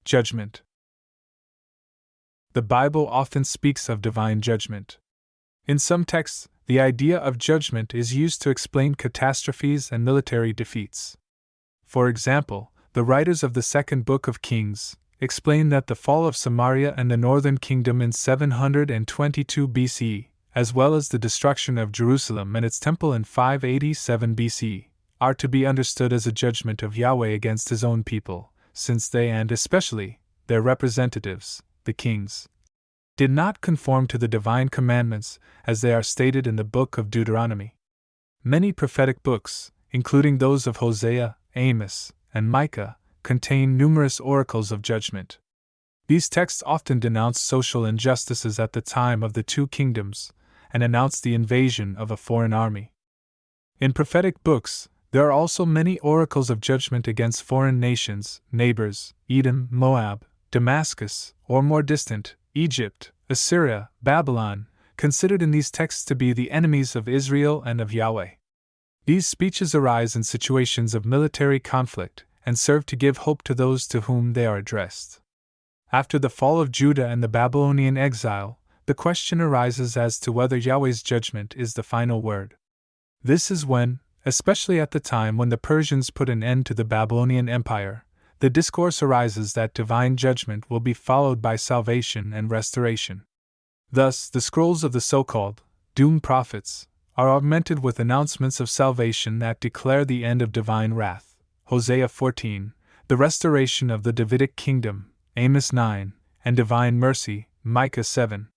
Judgment. The Bible often speaks of divine judgment. In some texts, the idea of judgment is used to explain catastrophes and military defeats. For example, the writers of the second book of Kings explain that the fall of Samaria and the northern kingdom in 722 BC, as well as the destruction of Jerusalem and its temple in 587 BC, are to be understood as a judgment of Yahweh against his own people, since they and especially their representatives, the kings, did not conform to the divine commandments as they are stated in the book of Deuteronomy. Many prophetic books, including those of Hosea, Amos, and Micah, contain numerous oracles of judgment. These texts often denounce social injustices at the time of the two kingdoms and announce the invasion of a foreign army. In prophetic books, there are also many oracles of judgment against foreign nations, neighbors, Edom, Moab, Damascus, or more distant, Egypt, Assyria, Babylon, considered in these texts to be the enemies of Israel and of Yahweh. These speeches arise in situations of military conflict and serve to give hope to those to whom they are addressed. After the fall of Judah and the Babylonian exile, the question arises as to whether Yahweh's judgment is the final word. This is when, especially at the time when the Persians put an end to the Babylonian Empire, the discourse arises that divine judgment will be followed by salvation and restoration. Thus, the scrolls of the so-called doomed prophets are augmented with announcements of salvation that declare the end of divine wrath, Hosea 14, the restoration of the Davidic kingdom, Amos 9, and divine mercy, Micah 7.